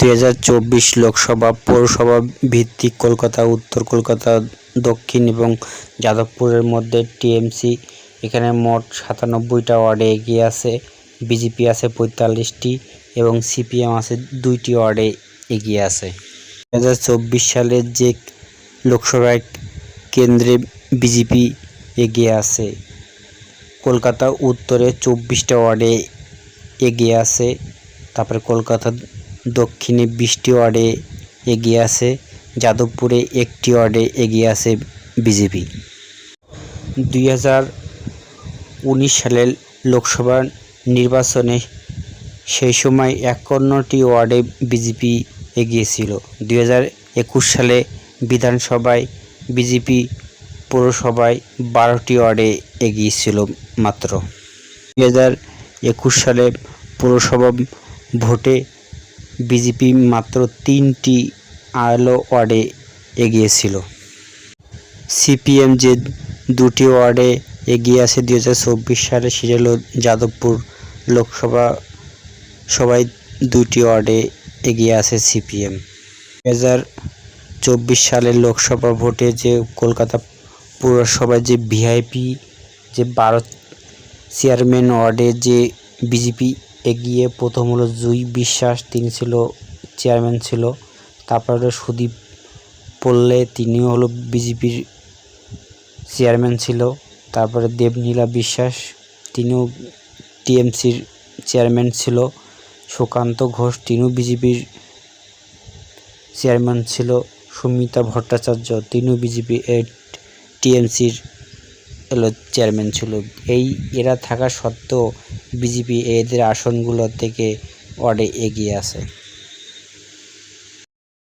2024 লোকসভা পৌরসভা ভিত্তিক কলকাতা, উত্তর কলকাতা, দক্ষিণ এবং যাদবপুরের মধ্যে টিএমসি এখানে মোট 97টা ওয়ার্ডে এগিয়ে আছে। বিজেপি আছে 45টি এবং সিপিএম আছে 2টি ওয়ার্ডে এগিয়ে আছে। 2024 সালের যে লোকসভা কেন্দ্রে বিজেপি এগিয়ে আছে। কলকাতা উত্তরে 24টা ওয়ার্ডে এগিয়ে আছে। তারপরে কলকাতা দক্ষিণে 20টি ওয়ার্ডে এগিয়ে আছে। যাদবপুরে 1টি ওয়ার্ডে এগিয়ে আছে বিজেপি। 2019 সালের লোকসভা নির্বাচনে সেই সময় 51টি ওয়ার্ডে বিজেপি এগিয়েছিল। 2021 সালে বিধানসভায় বিজেপি পৌরসভায় 12টি ওয়ার্ডে এগিয়েছিল মাত্র। 2021 সালে পৌরসভা ভোটে বিজেপি মাত্র 3টি ওয়ার্ডে এগিয়েছিল। সিপিএম যে 2টি ওয়ার্ডে এগিয়ে আছে 2024 সালে, সেটা হল যাদবপুর লোকসভা সভায় 2টি ওয়ার্ডে এগিয়ে আছে সিপিএম। 2024 সালের লোকসভা ভোটে যে কলকাতা পৌরসভায় যে ভিআইপি যে 12 চেয়ারম্যান ওয়ার্ডে যে বিজেপি এগিয়ে, প্রথম হলো জুই বিশ্বাস, তিনি ছিল চেয়ারম্যান ছিল। তারপরে সুদীপ পল্লে, তিনিও হলো বিজেপির চেয়ারম্যান ছিল। তারপরে দেবনীলা বিশ্বাস, তিনিও টিএমসির চেয়ারম্যান ছিল। সুকান্ত ঘোষ, তিনিও বিজেপির চেয়ারম্যান ছিল। সুমিতা ভট্টাচার্য, তিনিও বিজেপি টিএমসির চেয়ারম্যান ছিল। এরা থাকা সত্ত্বেও বিজেপি এদের আসনগুলো থেকে ওয়ার্ডে এগিয়ে আছে।